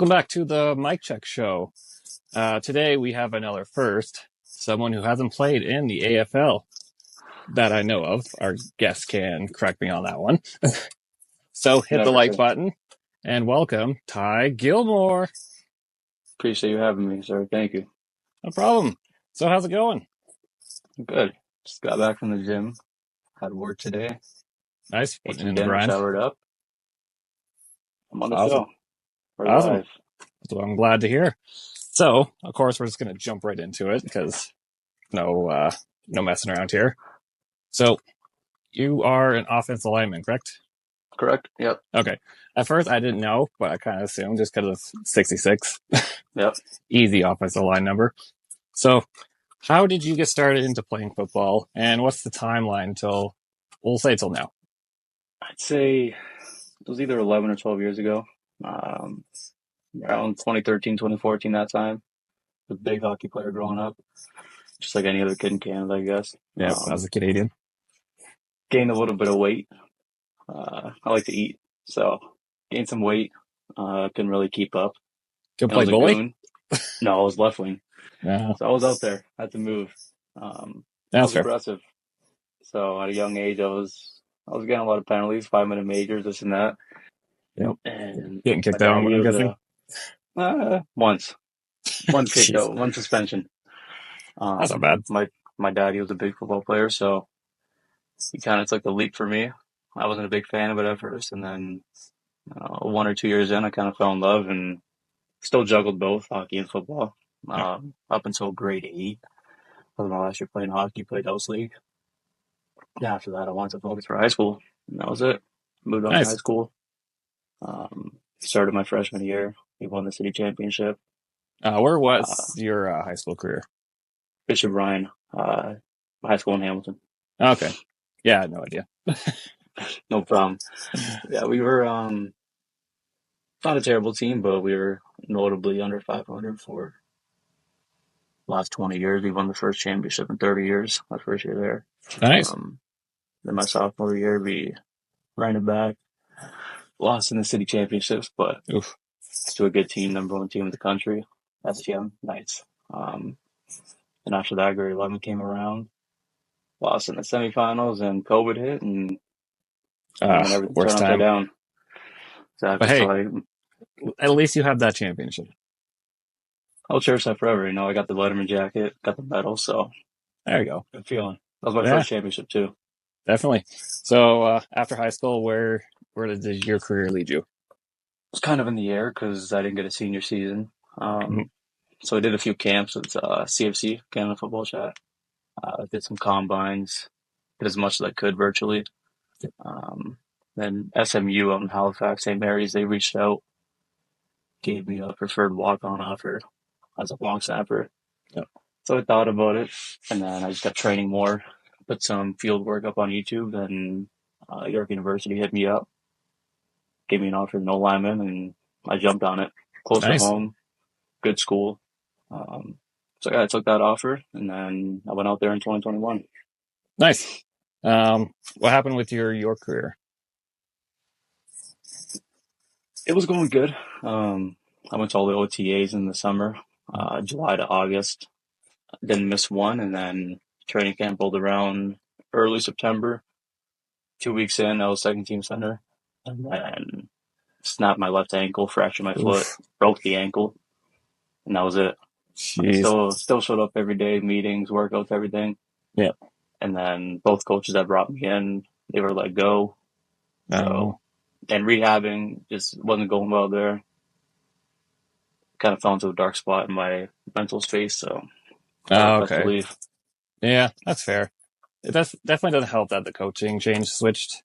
Welcome back to the Mic Check Show. Today we have another first, someone who hasn't played in the AFL that I know of. Our guest can correct me on that one. So hit the Never like say. button and welcome Ty Gilmour. Appreciate you having me, sir. Thank you. No problem. So how's it going? Good. Just got back from the gym. Had work today. Nice. Ate Putting some in the dinner, grind. showered up. I'm on the Awesome. show. We're Awesome. live. That's what I'm glad to hear. So, of course, we're just going to jump right into it because no messing around here. So, you are an offensive lineman, correct? Correct? Yep. Okay. At first, I didn't know, but I kind of assumed just because of 66. Yep. Easy offensive line number. So, how did you get started into playing football, and what's the timeline till, we'll say till now? I'd say it was either 11 or 12 years ago. Around 2013, 2014, that time. Was a big hockey player growing up. Just like any other kid in Canada, I guess. Yeah, as a Canadian. Gained a little bit of weight. I like to eat. So, gained some weight. Couldn't really keep up. Could And I play was a bully? goon. No, I was left wing. No, So I was out there. I had to move. I that's was fair. aggressive. So at a young age, I was getting a lot of penalties, 5-minute majors, this and that. Yep. And Getting my kicked out, dad, he I'm was guessing. once, one kick Jeez, out, one suspension. that's not bad. My dad, he was a big football player, so he kind of took the leap for me. I wasn't a big fan of it at first, and then 1 or 2 years in, I kind of fell in love and still juggled both hockey and football Yeah. up until grade 8. That was my last year playing hockey, played house league. Yeah, after that, I wanted to focus for high school, and that was it. Moved on to high Nice. school. Started my freshman year. We won the city championship. Where Uh, was your high school career? Bishop Ryan, high school in Hamilton. Okay. Yeah, I had no idea. No problem. Yeah, we were not a terrible team, but we were notably under 500 for the last 20 years. We won the first championship in 30 years. My first year there. Nice. Um, then my sophomore year, we ran it back. Lost in the city championships, but Oof. to a good team, number one team in the country, STM Knights. And after that, grade 11 came around, lost in the semifinals, and COVID hit, and then everything Worst turned upside time. down. But Exactly. hey, So at least you have that championship. I'll cherish that forever. I got the Letterman jacket, got the medal, so There you go. good feeling. That was my Yeah, first championship too. definitely. So after high school, where did your career lead you? It was kind of in the air because I didn't get a senior season. Mhm. So I did a few camps with CFC, Canada Football Chat. Did some combines, did as much as I could virtually. Um, then SMU out in Halifax, St. Mary's, they reached out, gave me a preferred walk-on offer as a long snapper. Yep. So I thought about it, and then I just kept training more, put some field work up on YouTube, and York University hit me up, gave me an offer no lineman, and I jumped on it. Close to Nice, home, good school. Um, so yeah, I took that offer, and then I went out there in 2021. nice. What happened with your career? It was going good. I went to all the OTAs in the summer, July to August. Didn't miss one, and then training camp rolled around early September. 2 weeks in, I was second team center, and then snapped my left ankle, fractured my foot, Oof. broke the ankle, and that was it. Jeez. Still showed up every day, meetings, workouts, everything. Yeah. And then both coaches that brought me in, they were let go. Oh. So, and rehabbing just wasn't going well there. Kind of fell into a dark spot in my mental space, so thought it best to Okay. leave. Yeah, that's fair. Definitely doesn't help that the coaching change switched.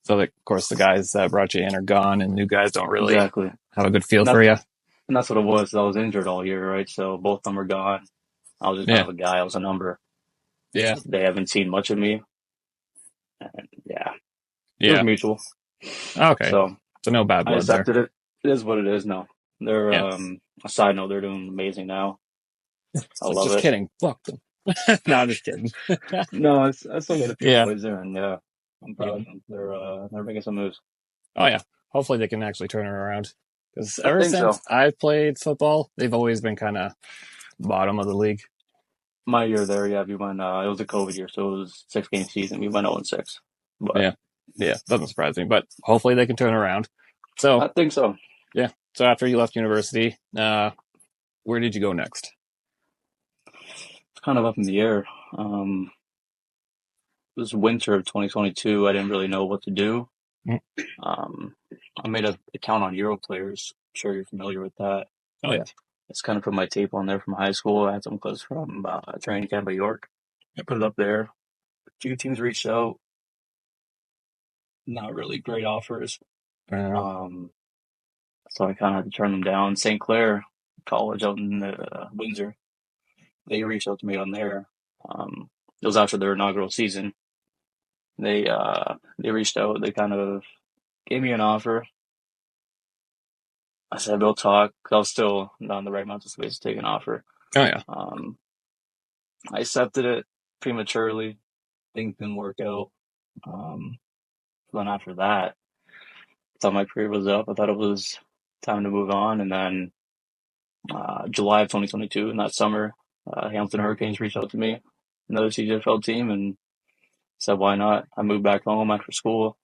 So that, of course, the guys that brought you in are gone, and new guys don't really Exactly. have a good feel And for that's, you. and that's what it was. I was injured all year, right? So both of them were gone. I was just kind Yeah. of a guy. I was a number. Yeah. They haven't seen much of me. And yeah, it was Yeah. mutual. Okay. So So no bad I blood there. accepted it. It is what it is now. They're, Yeah. a side note, they're doing amazing now. It's I like, love just it. kidding. Fuck them. No, I'm just kidding. No, I still got a few Yeah. boys there, and yeah, I'm proud Yeah. of them. They're making some moves. Oh, yeah. Hopefully they can actually turn it around. Because I ever think so. since I played football, they've always been kind of bottom of the league. My year there, yeah, we went. It was a COVID year, so it was 6 game season. We went 0-6, but Yeah, yeah, doesn't surprise me. But hopefully they can turn around. So I think so. yeah, so after you left university, where did you go next? It's kind of up in the air. It was winter of 2022. I didn't really know what to do. Mm. Um, I made a account on Europlayers. I'm sure you're familiar with that. Oh yeah, It's kind of put my tape on there from high school. I had some clips from training camp at York. I put it up there. A few teams reached out. Not really great offers. uh, Um, so I kind of had to turn them down. St. Clair College out in Windsor. They reached out to me on there. It was after their inaugural season. They reached out. They kind of gave me an offer. I said we'll talk. I was still not in the right mental space to take an offer. oh yeah, Um, I accepted it prematurely. Things didn't work out. Um, then after that, I thought my career was up. I thought it was time to move on. And then July of 2022, in that summer, Hamilton Hurricanes reached out to me, another CJFL team, and said, why not? I moved back home after school.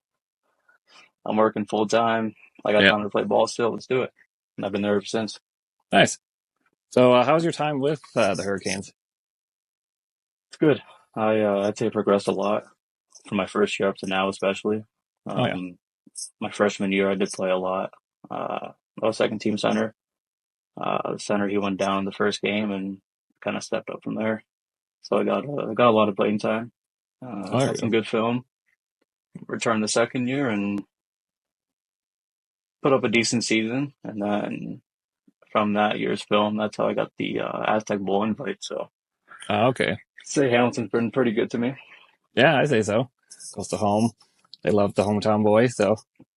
I'm working full time. I got yeah, time to play ball still. Let's do it. And I've been there ever since. nice. So how was your time with the Hurricanes? It's good. I'd say I progressed a lot from my first year up to now, especially. Oh yeah, Um, my freshman year, I did play a lot. I was second team center. The center, he went down in the first game and kind of stepped up from there. So I got a lot of playing time. oh, there Had you go. some good film. Returned the second year and put up a decent season. And then from that year's film, that's how I got the Aztec Bowl invite. So Okay, I'd say Hamilton's been pretty good to me. yeah, I say so. Close to home. They love the hometown boy.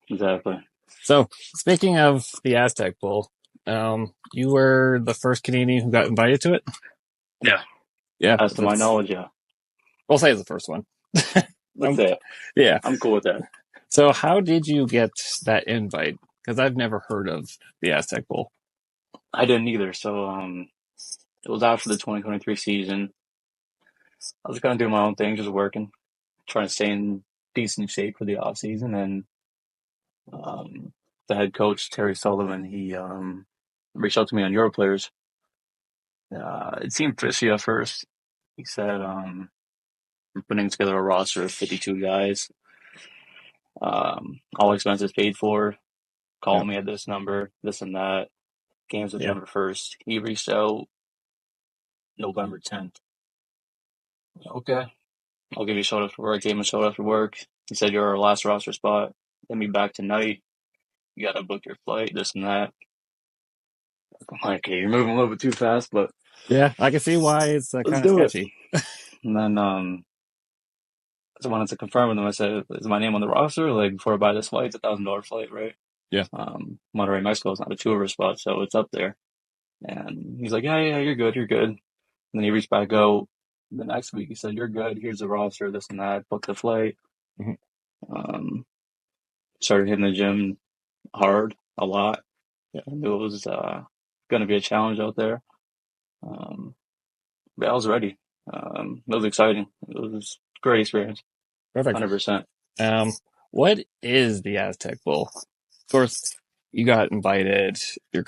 Exactly. So speaking of the Aztec Bowl, you were the first Canadian who got invited to it. Yeah. Yeah, As to my that's knowledge, yeah. we'll say it's the first one. Let's say it. Yeah. I'm cool with that. So how did you get that invite? Because I've never heard of the Aztec Bowl. I didn't either. So it was after the 2023 season. I was kind of doing my own thing, just working, trying to stay in decent shape for the off season. And um, the head coach Terry Sullivan, he reached out to me on Europlayers. It seemed fishy at first. He said, "I'm putting together a roster of 52 guys, all expenses paid for. Yeah. Call me at this number, this and that. Games Yeah. September 1st." He reached out November 10th. Okay, I'll give you a shout after work. Gave him a shout after work. He said, "You're our last roster spot. Get me back tonight. You got to book your flight, this and that." I'm like, okay, you're moving a little bit too fast, but Yeah, I can see why it's let's kind of do it. sketchy. And then so I wanted to confirm with him. I said, "Is my name on the roster? Like before I buy this flight, it's $1,000 flight, right? Yeah. Monterrey, Mexico is not a tour spot, so it's up there." And he's like, "Yeah, yeah, you're good, you're good." And then he reached back out the next week. He said, "You're good. Here's the roster, this and that. Book the flight." Mhm. Um, Started hitting the gym hard a lot. Yeah. I knew it was going to be a challenge out there. Um, but I was ready. It was exciting. It was a great experience. Perfect. 100%. Um, what is the Aztec Bowl? Of course, you got invited. Your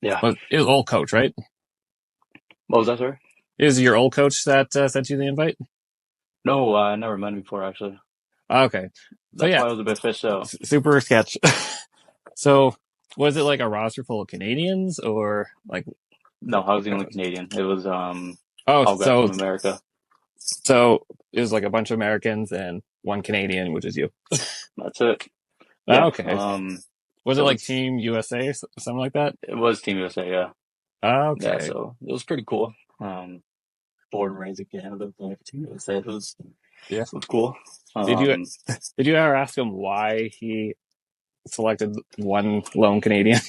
Yeah. well, it was old coach, right? What was that, sir? Is your old coach that sent you the invite? No, I never met him before, actually. Okay, so That's yeah, why I was a bit fished out. super sketch. So was it like a roster full of Canadians or like No, I was the what only was it? Canadian. It was Oh, all guys from America. so it was like a bunch of Americans and one Canadian, which is you. That's it. Ah, Yeah. okay. Was it like Was Team USA, something like that? it was Team USA, yeah. Ah, Yeah, okay. so it was pretty cool. Born and raised in Canada, playing for Team USA. Yeah. It was cool. Did you Um, did you ever ask him why he selected one lone Canadian?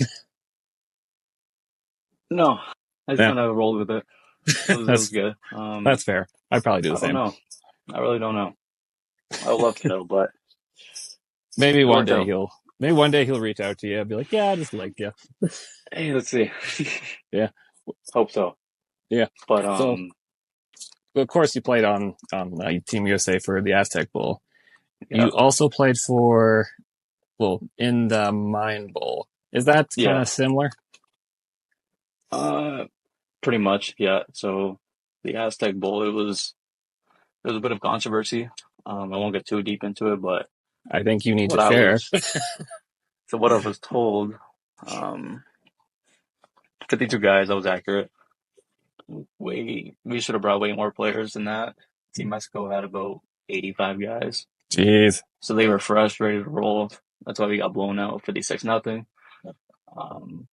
no, I just Yeah, kind of rolled with it. It was that's good. that's fair. I'd probably do the I don't same. know. I really don't know. I would love to know, but Maybe it one worked day out. he'll Maybe one day he'll reach out to you and be like, "Yeah, I just liked you." Hey, let's see. Yeah, Hope so. yeah. But So, of course, you played on Team USA for the Aztec Bowl. yeah, You also played for, well, in the Mine Bowl. Is that kind yeah. of similar? Uh, Pretty much, yeah. So the Aztec Bowl, there was a bit of controversy. I won't get too deep into it, but I think you need to what I share. was so what I was told, um, 52 guys, that was accurate. We should have brought way more players than that. Team Mexico had about 85 guys, Jeez. so they were fresh, ready to roll. That's why we got blown out 56-0. Um,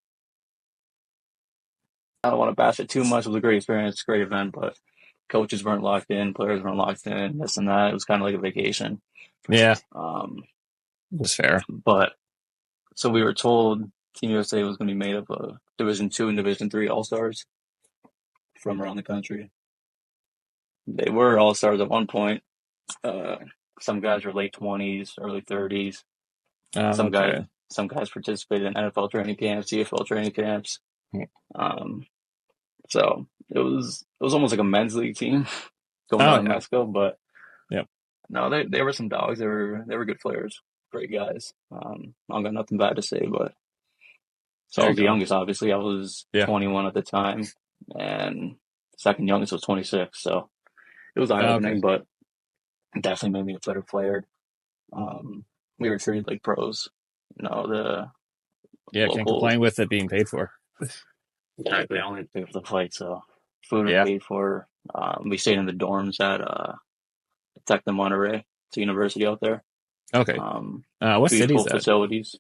I don't want to bash it too much. It was a great experience, great event, but coaches weren't locked in, players weren't locked in, this and that. It was kind of like a vacation. Yeah, Um, that's fair. but so we were told Team USA was going to be made up of Division Two and Division Three All Stars from around the country. They were All Stars at one point. Uh, some guys were late 20s, early 30s. Some guys, Okay. some guys participated in NFL training camps, CFL training camps. Um, so it was almost like a men's league team going Oh down to yeah. Mexico. But Yep. no, they were some dogs. They were good players, great guys. I got nothing bad to say. But so I There you was the go. youngest. Obviously, I was Yeah. 21 at the time, and second youngest was 26. So it was eye Okay. opening, but definitely made me a better player. Um, we were treated like pros. The Yeah, can't local. complain with it being paid for. Exactly, I only paid for the flight, so food was Yeah. paid for. We stayed in the dorms at Tech de Monterrey. It's a university out there. Okay. What city is Beautiful that? facilities.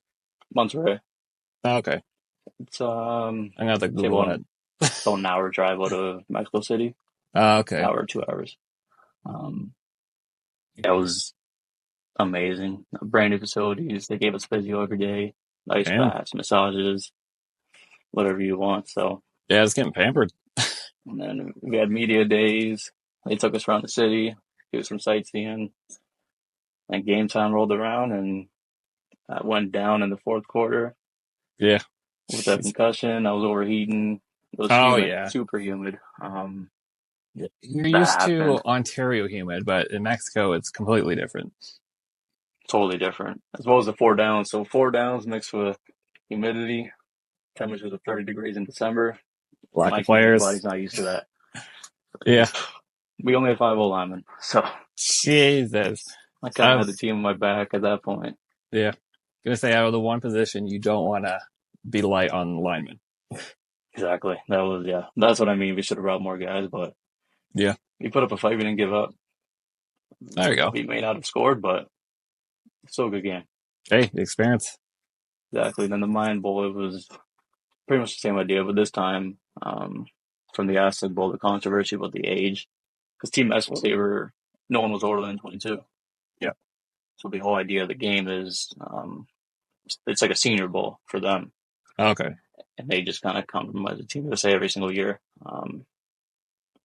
Monterrey. Okay. It's I'm gonna have to say Google it. about an hour drive out of Mexico City. Okay. Hour, 2 hours. Um, yeah, it was amazing. Brand new facilities. They gave us physio every day, ice Damn. baths, massages, whatever you want. So, Yeah, it's getting pampered. and then we had media days. They took us around the city, do some sightseeing, and game time rolled around, and I went down in the fourth quarter Yeah. with a Jeez. concussion. I was overheating. It was Oh humid, yeah. super humid. You're That used to happened. Ontario humid, but in Mexico it's completely different. Totally different, as well as the four downs. So four downs mixed with humidity, temperatures of 30 degrees in December. Lack of My players. body's not used to that. Yeah. We only had five O linemen, so Jesus. I kind of I've had the team on my back at that point. yeah. Gonna say out of the one position you don't want to be light on linemen. Exactly. That was yeah. That's what I mean. We should have brought more guys, but Yeah. we put up a fight. We didn't give up. There you go. We may not have scored, but still a good game. Hey, the experience. Exactly. Then the Mayan Bowl, it was pretty much the same idea, but this time from the Aztec Bowl, the controversy about the age, because Team Mexico, no one was older than 22. Yeah. So the whole idea of the game is it's like a senior bowl for them, Okay. and they just kind of come as a Team USA every single year.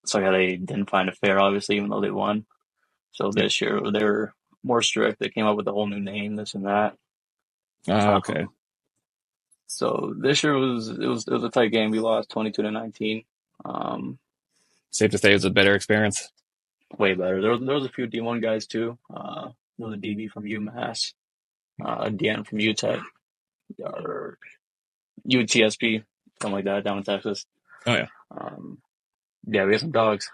So yeah, they didn't find it fair, obviously, even though they won. So Yeah. this year they were more strict. They came up with a whole new name, this and that. Okay. Um, so this year it was a tight game. We lost 22-19. Um, Safe to say it was a better experience. Way better. There was a few D1 guys too. There was a DB from UMass, a DN from UTEP, or UTSP, something like that, down in Texas. Oh yeah. Um, yeah, we have some dogs.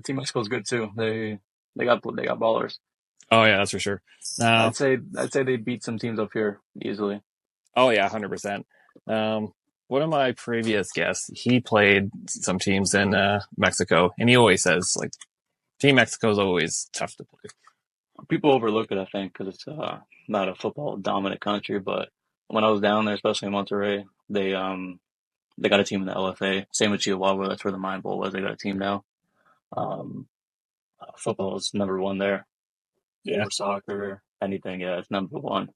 Team Mexico's good too. They got ballers. Oh yeah, that's for sure. Now, I'd say they beat some teams up here easily. oh yeah, 100%. One of my previous guests, he played some teams in Mexico, and he always says like Team Mexico is always tough to play. People overlook it, I think, because it's not a football dominant country. But when I was down there, especially in Monterrey, they got a team in the LFA. Same with Chihuahua. That's where the Mine Bowl was. They got a team now. Um, Football is number one there Yeah. over soccer, anything. Yeah, it's number one.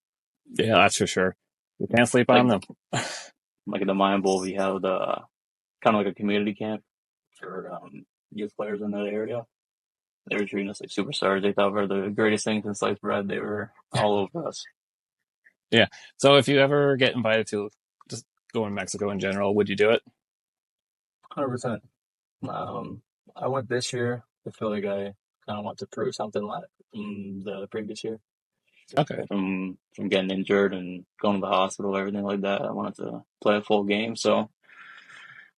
Yeah, that's for sure. You can't sleep on Like them. like in the Mine Bowl, we have the kind of like a community camp for youth players in that area. They were treating us like superstars. They thought we were the greatest thing since sliced bread. They were all over us. Yeah. So if you ever get invited to just go in Mexico in general, would you do it? 100%. Um, I went this year. I feel like I kind of want to prove something like from the previous year. Okay. From getting injured and going to the hospital, everything like that. I wanted to play a full game, so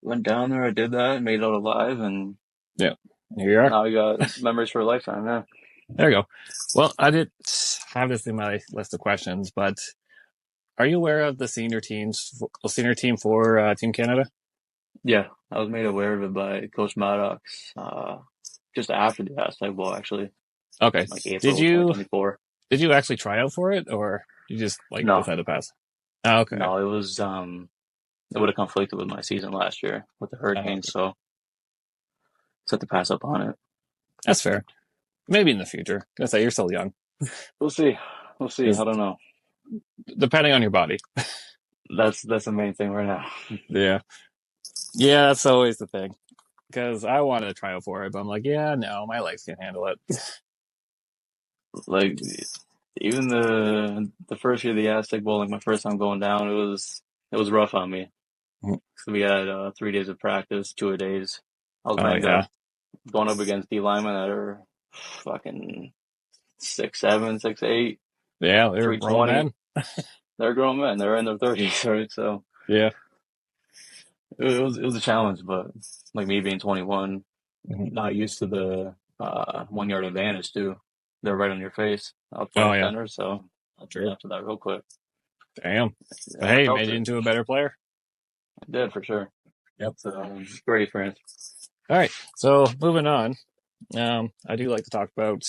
went down there. I did that, made it out alive, and Yeah. Here you are. now we got memories for a lifetime. Yeah, There you go. Well, I did have this in my list of questions, but are you aware of the senior team for Team Canada? yeah. I was made aware of it by Coach Maddox just after the Aztec Bowl, actually, Okay. like Did April you 2024. did you actually try out for it, or you just like No, decide to pass? Oh, okay. no, it was it would have conflicted with my season last year with the Hurricanes, Okay. so just had to pass up on it. That's fair. Maybe in the future. I say you're still young. We'll see. We'll see. I Just don't know. depending on your body. That's the main thing right now. Yeah. Yeah, that's always the thing. Because I wanted to try out for it, but I'm like, yeah, no, my legs can't handle it. Like even the first year of the Aztec Bowl, like my first time going down, it was rough on me. So we had 3 days of practice, 2 a days. I was Oh banged up, yeah. going up against D linemen that are fucking 6'7", 6'8", Yeah, they're three grown twenty. men. They're grown men. They're in their 30s, right? So Yeah. it was a challenge, but like me being 21, Mhm. not used to the 1 yard advantage too. They're right on your face. I was Oh playing yeah. center, so I True. adapted that real quick. Damn. But Yeah, I hey, felt made you it. into a better player. I did for sure. Yep. So great experience. All right. So moving on. I do like to talk about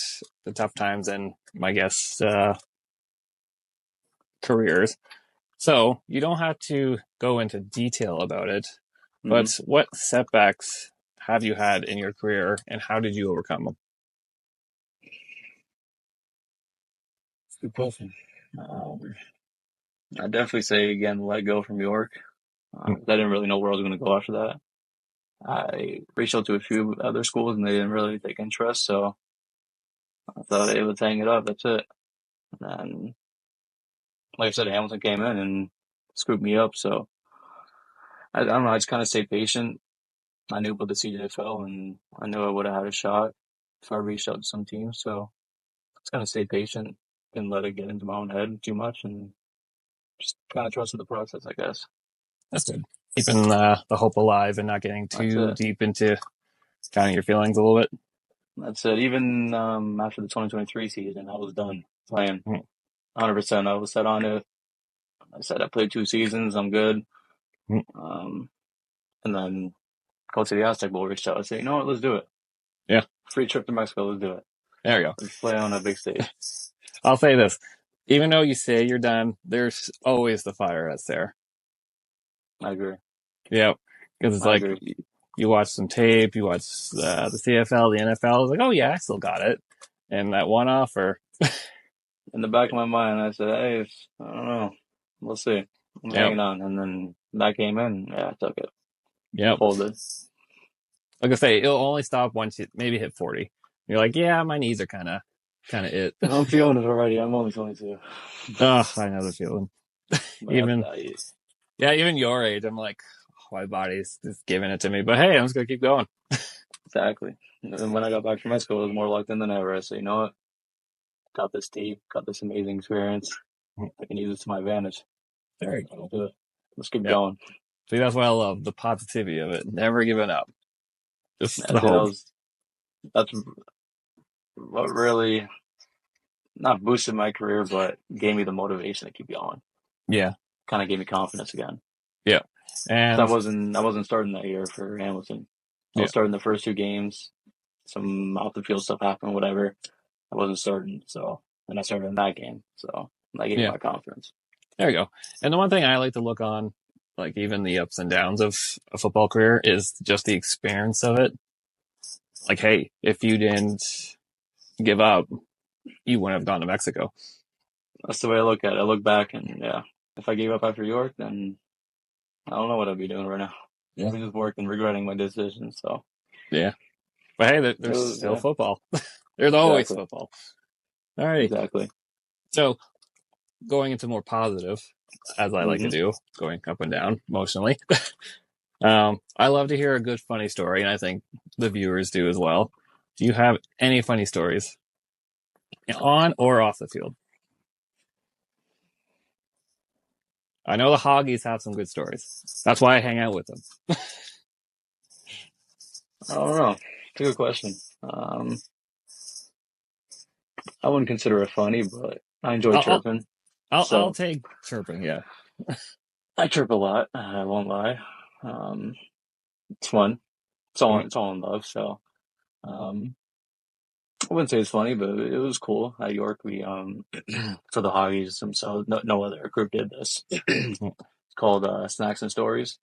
the tough times in my guests' careers. So you don't have to go into detail about it, Mm-hmm. but what setbacks have you had in your career, and how did you overcome them? Good question. Um, I definitely say again, let go from York. I didn't really know where I was going to go after that. I reached out to a few other schools and they didn't really take interest, so I thought, hey, let's hang it up. That's it. And then, like I said, Hamilton came in and scooped me up. So I don't know. I just kind of stayed patient. I knew about the CJFL and I knew I would have had a shot if I reached out to some teams. So just kind of stayed patient and let it get into my own head too much and just kind of trusted the process, I guess. That's good. Keeping the hope alive and not getting That's too it. deep into kind of your feelings a little bit. That's it. Even after the 2023 season, I was done playing Mm, 100%. I was set on it. I said I played 2 seasons. I'm good. mm. Um, and then go to the Aztec Bowl reached out. I said, you know what? Let's do it. Yeah, Free trip to Mexico. Let's do it. there we go. Let's play on a big stage. I'll say this. Even though you say you're done, there's always the fire that's there. I agree. Yeah. Because it's I like agree. you watch some tape, you watch the CFL, the NFL. It's like, oh, yeah, I still got it. And that one offer, In the back of my mind, I said, hey, I don't know. We'll see. I'm yep, hanging on. And then that came in. Yeah, I took it. yep. Folded. Like I say, it'll only stop once you maybe hit 40. You're like, yeah, my knees are kind of it. I'm feeling it already. I'm only 22. Oh, I know the feeling. But Even, yeah, even your age, I'm like, oh, my body's just giving it to me. But hey, I'm just going to keep going. exactly. And when I got back from Mexico, it was more locked in than ever. I said, you know what? Got this deep, got this amazing experience. I can use this to my advantage. There you Let's go. do it. Let's keep Yep. going. See, that's what I love, the positivity of it. Never giving up. Just the That's it. hope. That's what really not boosted my career, but gave me the motivation to keep going. Yeah. Kind of gave me confidence again. Yeah. So And I wasn't starting that year for Hamilton. I yeah. was starting the first 2 games. Some off the field stuff happened, whatever. I wasn't starting, so then I started in that game. So that gave me Yeah. my confidence. There you go. And the one thing I like to look on, like even the ups and downs of a football career, is just the experience of it. Like, hey, if you didn't give up, you wouldn't have gone to Mexico. That's the way I look at it. I look back and yeah, if I gave up after York, then I don't know what I'd be doing right now. Yeah. I'd be just working, regretting my decision. So Yeah. But hey, there's still yeah, football. There's always exactly, football. All right. exactly. So going into more positive, as I like to Hmm. do, going up and down emotionally. I love to hear a good funny story, and I think the viewers do as well. Do you have any funny stories on or off the field? I know the Hoggies have some good stories. That's why I hang out with them. I don't know. It's a good question. I wouldn't consider it funny, but I enjoy I'll I'll chirping. I'll So take chirping. Yeah. I chirp a lot. I won't lie. Um, it's fun. Mhm. It's all in love. So um, I wouldn't say it's funny, but it was cool. At York, we so the Hoggies themselves, no other group did this. It's called Snacks and Stories.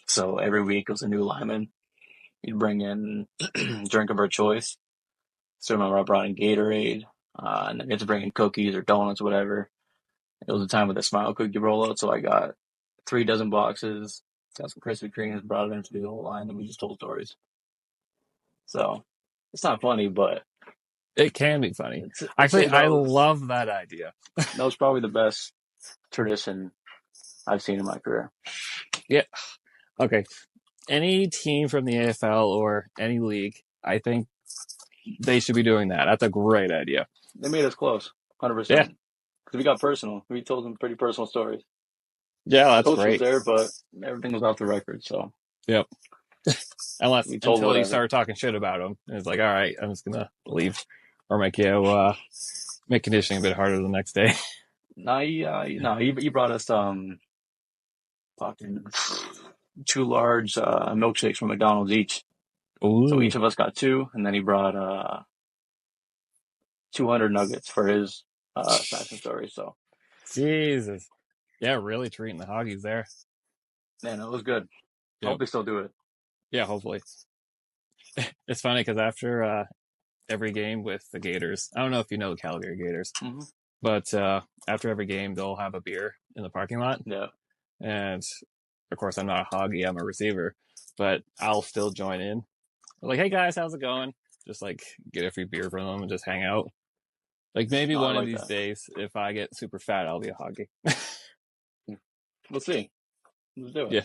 So every week it was a new lineman. You'd bring in drink of our choice. So I remember I brought in Gatorade, and then you had to bring in cookies or donuts, whatever. It was a time with a smile cookie rollout, so I got 3 dozen boxes, got some Krispy Kremes, brought it into the whole line, and we just told stories. So it's not funny, but It can be funny. I'd Actually, say I love that idea. that was probably the best tradition I've seen in my career. Yeah. Okay. Any team from the AFL or any league, I think they should be doing that. That's a great idea. They made us close, Yeah. 100%. Because we got personal. We told them pretty personal stories. Yeah, that's Coach was great. there, but everything was off the record, so Yep. Unless we told until you whatever. start talking shit about them, and it's like, all right, I'm just gonna leave or make conditioning a bit harder the next day. He brought us fucking 2 large milkshakes from McDonald's each. So Ooh, each of us got two, and then he brought 200 nuggets for his snacks and stories. So Jesus. Yeah, really treating the Hoggies there. man, it was good. I Yep. hope they still do it. Yeah, hopefully. It's funny because after every game with the Gators, I don't know if you know the Calgary Gators, Hmm. but after every game they'll have a beer in the parking lot, Yeah. and of course I'm not a Hoggy, I'm a receiver, but I'll still join in. Like, hey guys, how's it going? Just like get a free beer from them and just hang out. Like maybe No, I one of like these that. days, if I get super fat, I'll be a Hoggy. We'll see. Let's do it. Yeah,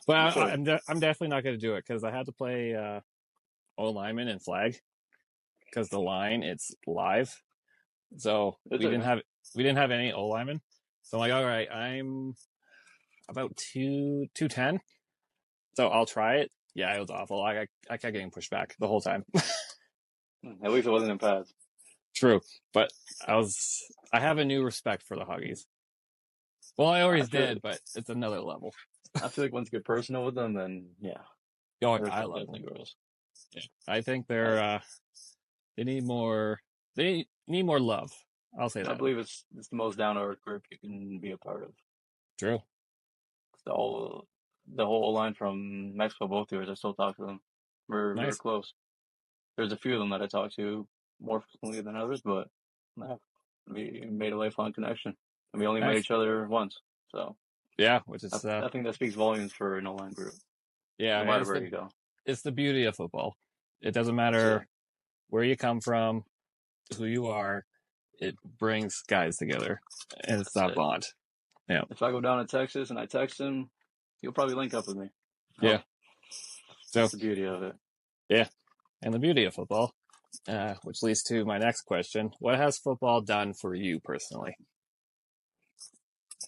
but We should. I'm definitely not going to do it because I had to play O lineman and flag because the line it's live, so It's okay. we didn't have any O linemen. So I'm like, all right, I'm about 210, so I'll try it. Yeah, it was awful. I kept getting pushed back the whole time. At least it wasn't in pads. True, but I have a new respect for the Huggies. Well, I I always feel did, but it's another level. I feel like once you get personal with them, then yeah, Oh, the I respect love definitely them. grows. Yeah. I think I they need more they need more love. I'll say I that. believe it's the most down to earth group you can be a part of. True. The whole line from Mexico, both years, I still talk to them. We're Nice. close. There's a few of them that I talk to more frequently than others, but yeah, we made a lifelong connection, and we only met Nice. each other once. So Yeah, which is I think that speaks volumes for an O-line group, yeah, no and matter where you go. it's the beauty of football. It doesn't That's it. matter where you come from, who you are, it brings guys together. And it's That's that it. bond. Yeah. If I go down to Texas and I text him, he'll probably link up with me. Yeah. So So that's the beauty of it. yeah. And the beauty of football. Which leads to my next question. What has football done for you personally?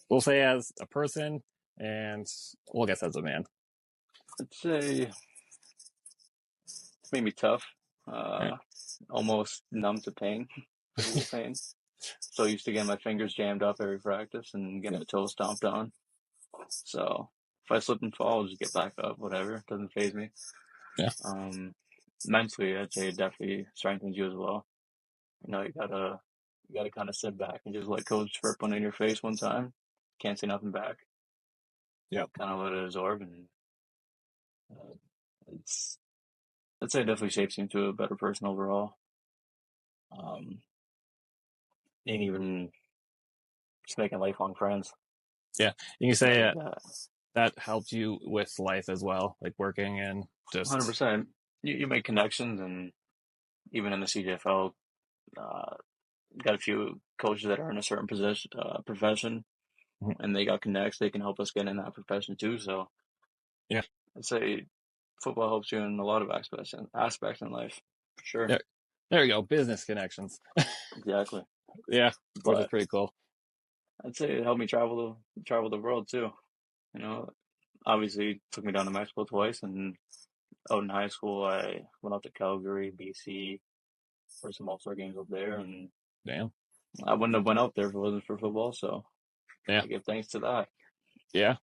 We'll say as a person and we'll guess as a man. I'd say it's made me tough, Yeah. uh, almost numb to pain, physical pain. So used to getting my fingers jammed up every practice and getting Yeah. my toes stomped on. So if I slip and fall, I'll just get back up, whatever. It doesn't phase me. Yeah. Um, Mentally, I'd say it definitely strengthens you as well. You gotta kind of sit back and just let coach chirp one in your face one time. Can't say nothing back. Yep. Kind of let it absorb, and uh, it's I'd say it definitely shapes you into a better person overall. Um, and even just making lifelong friends. Yeah. You can I say think that that helped you with life as well, like working and just 100%. You make connections, and even in the CJFL, uh, got a few coaches that are in a certain profession, Mhm. and they got connects. They can help us get in that profession too. So Yeah. I'd say football helps you in a lot of aspects in life, for sure. Yeah. There you go. Business connections. Exactly. Yeah, which is But pretty cool. I'd say it helped me travel the world too. You know, obviously it took me down to Mexico twice, and out in high school I went out to Calgary, BC for some All-Star games up there, and Damn. I wouldn't have went out there if it wasn't for football. So Yeah. I give thanks to that. Yeah.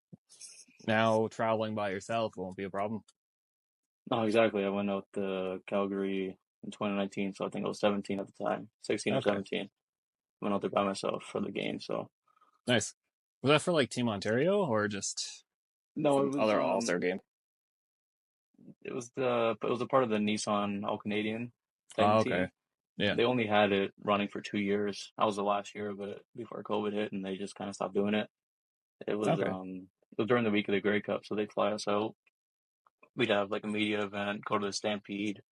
Now traveling by yourself won't be a problem. No, exactly. I went out to Calgary in 2019, so I think I was 17 at the time, 16 or Okay. 17. Went out there by myself for the game. So Nice. Was that for like Team Ontario or just no, some other All Star game? it was a part of the Nissan All Canadian Titan Oh, okay. team. Yeah. They only had it running for 2 years. I was the last year of it before COVID hit, and they just kind of stopped doing it. Okay. It was during the week of the Grey Cup, so they'd fly us out. We'd have like a media event, go to the Stampede,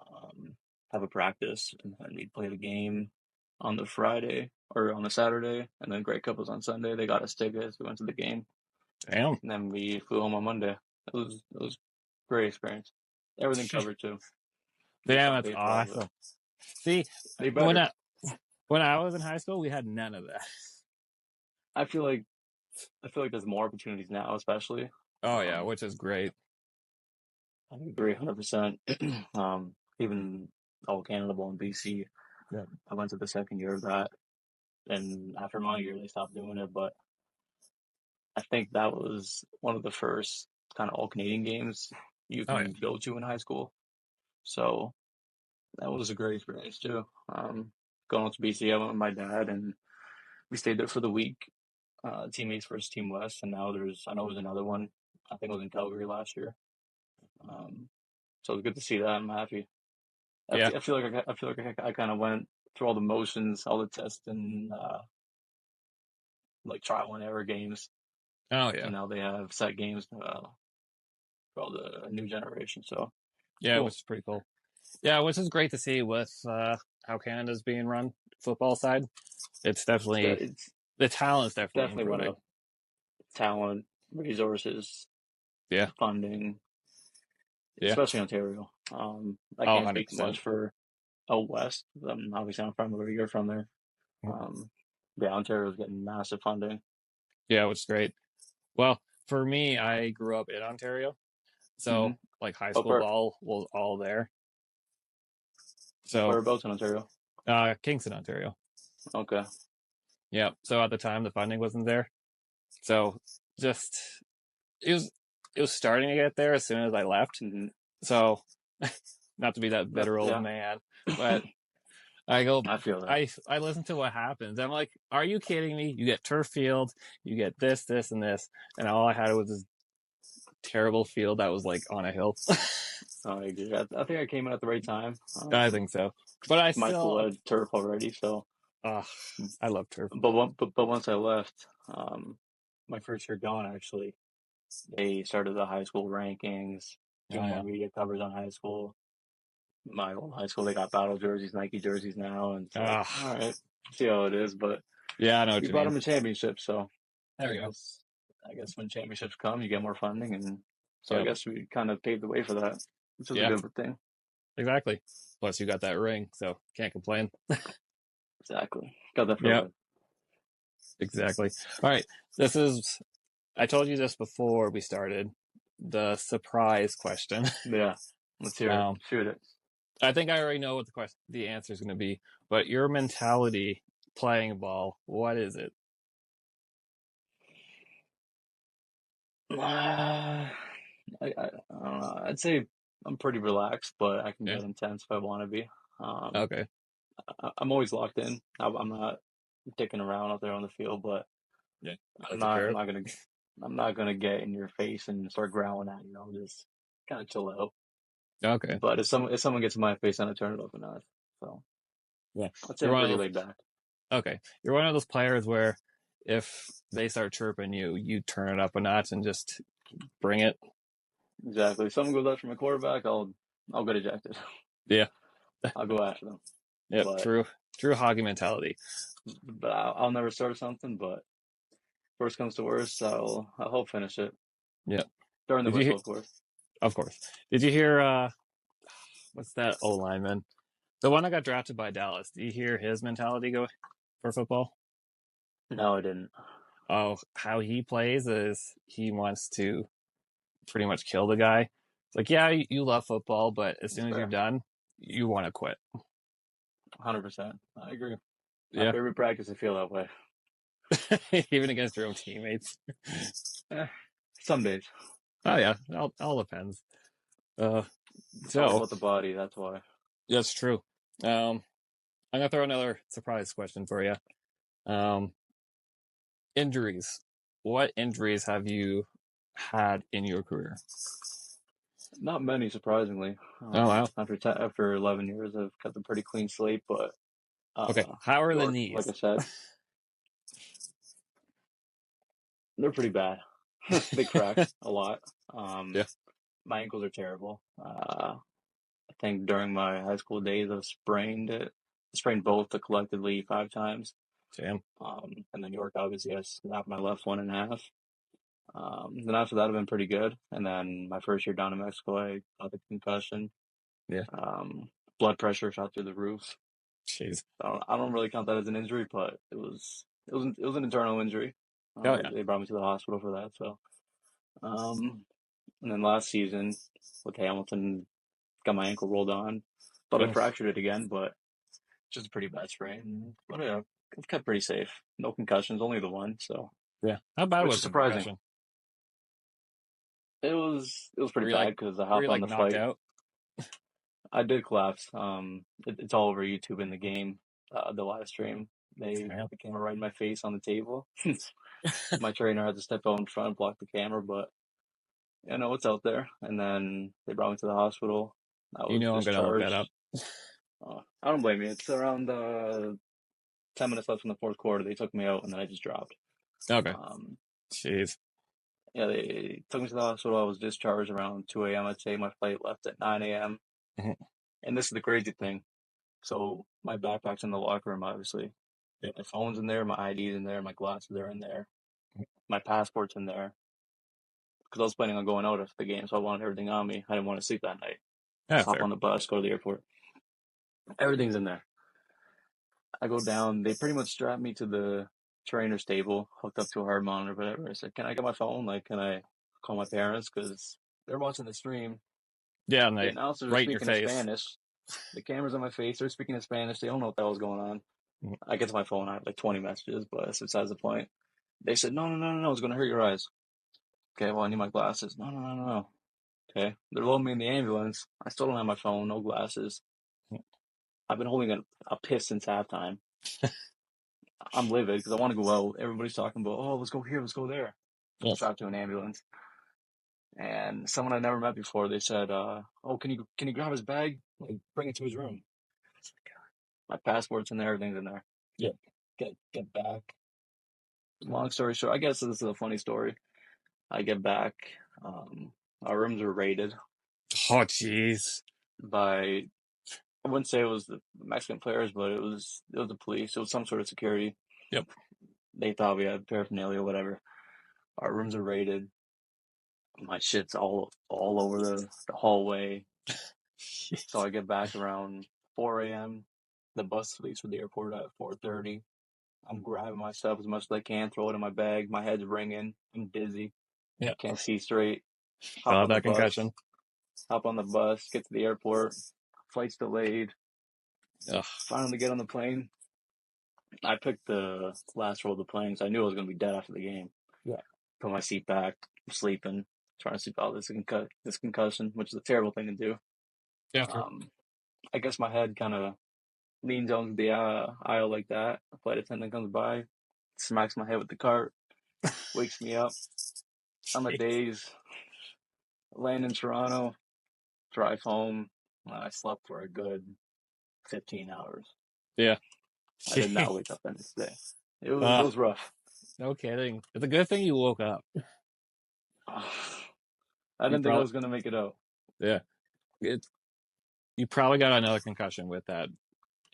um, have a practice, and then we'd play the game on the Friday or on the Saturday, and then Grey Cup was on Sunday. They got us tickets. We went to the game, Damn. and then we flew home on Monday. It was a great experience. Everything covered too. Damn, Nissan that's paid for all of it. awesome. See, They when better. I when I was in high school, we had none of that. I feel like I feel like there's more opportunities now, especially. Oh yeah, Um, which is great. I agree 100%. Even all Canada Bowl in BC, Yeah. I went to the second year of that, and after my year, they stopped doing it. But I think that was one of the first kind of all Canadian games you Oh yeah. can go to in high school. So that was a great experience too. Going out to BC, I went with my dad, and we stayed there for the week. Teammates versus Team West, and now I know there's another one. I think it was in Calgary last year. Um, so it was good to see that. I'm happy. Yeah. I feel like I kind of went through all the motions, all the tests, and like trial and error games, Oh and yeah. now they have set games for all the new generation. So it's Yeah, which cool. is pretty cool. Yeah, which is great to see with how Canada's being run football side. It's definitely It's the talent's definitely definitely went improving. up. Talent, resources, Yeah. funding, Yeah. especially Ontario. I Oh, can't speak 100%. much for out west. Obviously, I'm from where you're from there. Um, yeah, Ontario's getting massive funding. Yeah, which is great. Well, for me, I grew up in Ontario, Hmm. so like high Oh, school ball was all there. So, whereabouts in Ontario? Kingston, Ontario. Okay. Yeah. So at the time, the funding wasn't there. So just it was it was starting to get there as soon as I left. Hmm. So not to be that bitter old Yeah, man, but I go, I feel that. I listen to what happens. I'm like, are you kidding me? You get turf field, you get this, this, and this, and all I had was this terrible field that was like on a hill. I agree. I think I came in at the right time. I think so, but I My school still, had turf already, so uh, I love turf. but once I left, my first year gone actually, they started the high school rankings, Oh doing more yeah, media coverage on high school. My old high school, they got battle jerseys, Nike jerseys now, and it's like, ah, all right, see how it is. But yeah, I know what we you brought mean. them a championship, so There I we go. guess I guess when championships come, you get more funding, and so I Yep. guess we kind of paved the way for that, which was a Yeah, good thing. exactly. Plus, you got that ring, so can't complain. Exactly, got that for Yep, life. exactly. All right, this is. I told you this before we started. The surprise question. Yeah, let's hear it. Um, Shoot it. I think I already know what the answer is going to be, but your mentality playing ball, what is it? I don't know. I'd say I'm pretty relaxed, but I can Yeah. get intense if I want to be. Um, Okay. I'm always locked in. I'm not dicking around out there on the field, but Yeah. You I'm like the not. curve? I'm not gonna get in your face and start growling at you. I'll just kind of chill out. Okay. But if someone gets in my face, then I turn it up a notch. So Yeah. I'd say You're I'm one of pretty those. laid back. Okay. You're one of those players where if they start chirping you, you turn it up a notch and just bring it. Exactly. If someone goes after my quarterback, I'll get ejected. Yeah. I'll go after them. Yep. But True. True hockey mentality. But I'll never start something. But worst comes to worst, I'll finish it Yeah. during the Did you hear? whistle, of course. Of course. Did you hear? What's that O lineman? The one that got drafted by Dallas. Do you hear his mentality go for football? No, I didn't. Oh, how he plays is he wants to pretty much kill the guy. It's like, yeah, you love football, but as That's soon as you're fair. done, you want to quit. 100%. I agree. My Yeah. favorite practice, I feel that way. Even against your own teammates. Eh, some days. Oh yeah, all depends. Uh, It's all so about the body. That's why. that's true. I'm gonna throw another surprise question for you. Um, injuries. What injuries have you had in your career? Not many, surprisingly. Oh wow. After 11 years, I've kept a pretty clean slate. But Okay, how are the York, like I knees? said, they're pretty bad. They crack a lot. Yeah, My ankles are terrible. I think during my high school days, I've sprained it. I sprained both collectively 5 times. damn. And then York, obviously, I snapped my left one in half. Then after that, I've been pretty good. And then my first year down in Mexico, I got the concussion. Yeah, Blood pressure shot through the roof. jeez. I don't really count that as an injury, but it was an internal injury. Oh They, yeah. they brought me to the hospital for that. So, um, and then last season with Hamilton, got my ankle rolled on. Thought I Oh fractured it again, but just a pretty bad sprain. But yeah, I've kept pretty safe. No concussions, only the one. So, yeah. How bad which was is the surprising. concussion? It was Were pretty you bad like because I were you hopped on like the knocked fight. out? I did collapse. It's all over YouTube in the game, the live stream. They Damn. put the camera right in my face on the table. My trainer had to step out in front, block the camera, but you know it's out there. And then they brought me to the hospital. I You was know I'm gonna look that up. discharged. I don't blame you. It's around 10 minutes left in the fourth quarter. They took me out, and then I just dropped. Okay. Um, Jeez. yeah, they took me to the hospital. I was discharged around 2 a.m. I'd say my flight left at 9 a.m. Mhm. And this is the crazy thing. So my backpack's in the locker room, obviously. Yeah. My phone's in there, my ID's in there, my glasses are in there, my passport's in there. Because I was planning on going out after the game, so I wanted everything on me. I didn't want to sleep that night. Yeah, Just hop fair. on the bus, go to the airport. Everything's in there. I go down. They pretty much strapped me to the trainer's table, hooked up to a heart monitor, whatever. I said, "Can I get my phone? Like, can I call my parents? Because they're watching the stream. Yeah, and The they announcers are right in your speaking in face. Spanish. The camera's on my face. They're speaking in Spanish. They don't know what the hell's going on." Mhm. I get to my phone. I have like 20 messages, but that's besides the point. They said, "No, no, no, no, no. It's going to hurt your eyes." Okay, well, I need my glasses. No, no, no, no, no. Okay. They're loading me in the ambulance. I still don't have my phone, no glasses. I've been holding a piss since halftime. I'm livid because I want to go out. Everybody's talking about, oh, let's go here, let's go there. Yeah. Strapped to an ambulance. And someone I never met before, they said, oh, can you grab his bag? Like, bring it to his room. My passport's in there, everything's in there. Yeah. Get back. Long story short, I guess this is a funny story. I get back. Um, our rooms were raided Oh jeez. by, I wouldn't say it was the Mexican players, but it was the police. It was some sort of security. Yep. They thought we had paraphernalia, whatever. Our rooms are raided. My shit's all over the hallway. So Jeez. I get back around 4 a.m. The bus leaves for the airport at 4:30. I'm grabbing my stuff as much as I can, throw it in my bag. My head's ringing. I'm dizzy. Yeah. Can't see straight. Still Hop have on the that bus. concussion. Hop on the bus. Get to the airport. Flight's delayed. Ugh. Finally get on the plane. I picked the last row of the plane, so I knew I was going to be dead after the game. Yeah. Put my seat back. I'm sleeping. Trying to sleep out this concussion, which is a terrible thing to do. Yeah, true. Um, I guess my head kind of leans on the aisle like that. A flight attendant comes by, smacks my head with the cart, wakes me up. I'm a Jeez. daze. Land in Toronto, drive home. I slept for a good 15 hours. Yeah. I did not Jeez. wake up the next day. It Uh, was rough. no kidding. It's a good thing you woke up. I You didn't think I probably was going to make it out. yeah. It, you probably got another concussion with that.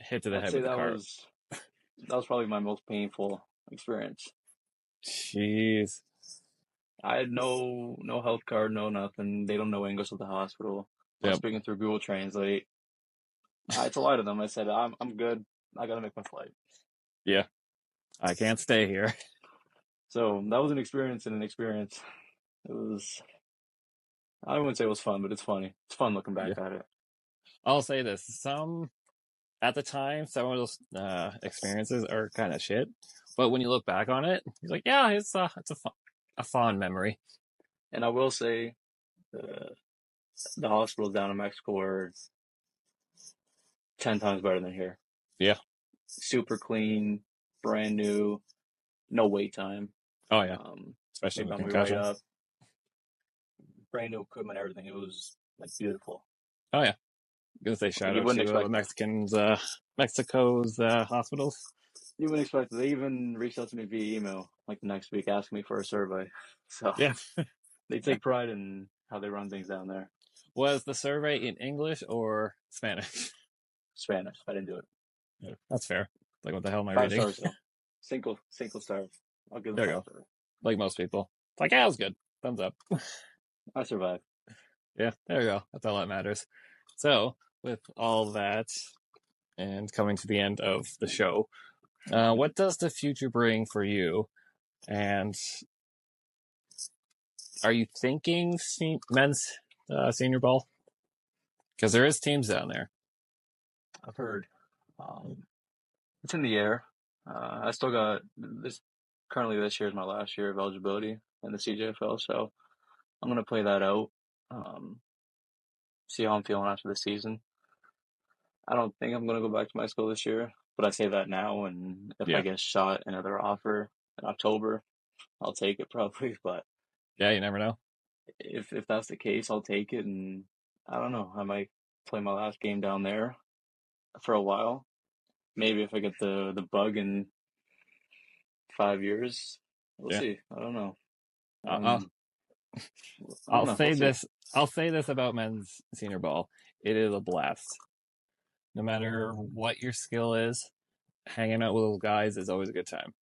hit to the I'd head say with the cart. that was probably my most painful experience. Jeez. I had no health card, no nothing. They don't know English at the hospital. I was Yep. speaking through Google Translate. I had to lie to them. I said, I'm good. I gotta make my flight. Yeah. I can't stay here. So that was an experience and an experience. It was, I wouldn't say it was fun, but it's funny. It's fun looking Yeah. back at it. I'll say this: at the time, some of those experiences are kind of shit, but when you look back on it, you're like, yeah, it's a fond memory. And I will say, the the hospitals down in Mexico are 10 times better than here. Yeah. Super clean, brand new, no wait time. Oh yeah. They Especially with got me right concussion. up, brand new equipment, everything. It was like beautiful. Oh yeah. Gonna say Like shout you out wouldn't to the expect it. Mexicans, Mexico's hospitals. You wouldn't expect it. They even reached out to me via email like the next week asking me for a survey. So Yeah. they take pride in how they run things down there. Was the survey in English or Spanish? Spanish. I didn't do it. Yeah, that's fair. Like, what the hell am I Five reading? stars though. Cinco stars. I'll give them There you five go. stars. Like most people. It's like, yeah, it was good. Thumbs up. I survived. Yeah, there you go. That's all that matters. So, with all that and coming to the end of the show, what does the future bring for you? And are you thinking men's senior ball? Because there is teams down there. I've heard. Um, it's in the air. I still got this. Currently, this year is my last year of eligibility in the CJFL, so I'm gonna play that out. Um, See how I'm feeling after the season. I don't think I'm gonna go back to my school this year, but I say that now, and if I Yeah. get shot another offer in October, I'll take it probably. But Yeah, you never know. if that's the case, I'll take it, and I don't know. I might play my last game down there for a while. Maybe if I get the bug in 5 years, we'll Yeah. see. I don't know. I'll, Um, I don't I'll know. We'll say see. this. I'll say this about men's senior ball. It is a blast. No matter what your skill is, hanging out with those guys is always a good time.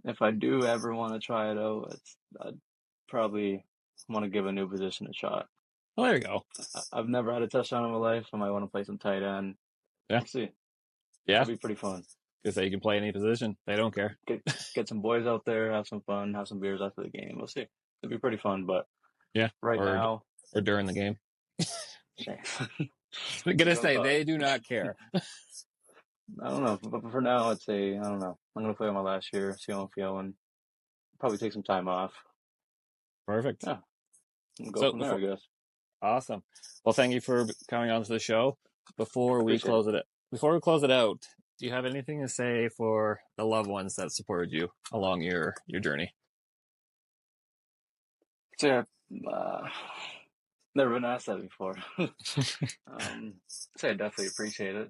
If I do ever want to try it out, I'd probably want to give a new position a shot. Well, there you go. I've never had a touchdown in my life. I might want to play some tight end. Yeah. We'll see. Yeah. That'd be pretty fun. Because you can play any position. They don't care. Get some boys out there, have some fun, have some beers after the game. We'll see. It'd be pretty fun. But Yeah. right now, Or during the game. shame. I'm gonna say they do not care. I don't know. But for now, I'd say I don't know. I'm gonna play my last year, see how I'm feeling. Probably take some time off. Perfect. Yeah, and go So from there, I guess. awesome. Well, thank you for coming on to the show. Before we Appreciate it. close it out, do you have anything to say for the loved ones that supported you along your journey? So yeah, never been asked that before. So I definitely appreciate it.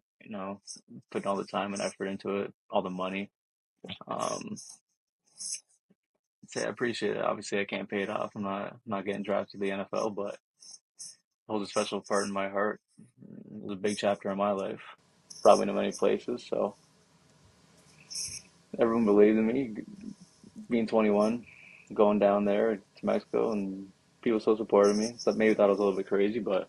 Putting all the time and effort into it, all the money. Um, say I appreciate it. Obviously, I can't pay it off. I'm not getting drafted to the NFL, but it holds a special part in my heart. It was a big chapter in my life. Probably in many places. So everyone believed in me. Being 21, going down there to Mexico, and people still supported me. So maybe thought I was a little bit crazy, but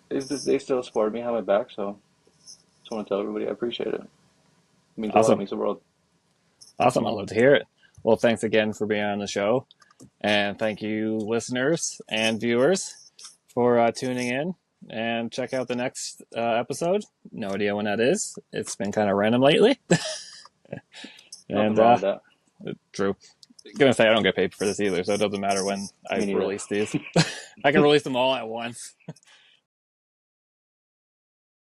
they still supported me, had my back. So just want to tell everybody I appreciate it. It means a lot. It Awesome. means the world. Awesome. I love to hear it. Well, thanks again for being on the show. And thank you, listeners and viewers, for tuning in. And check out the next episode. No idea when that is. It's been kind of random lately. Nothing And wrong with that. true. Gonna say I don't get paid for this either, so it doesn't matter when I Me neither. release these. I can release them all at once.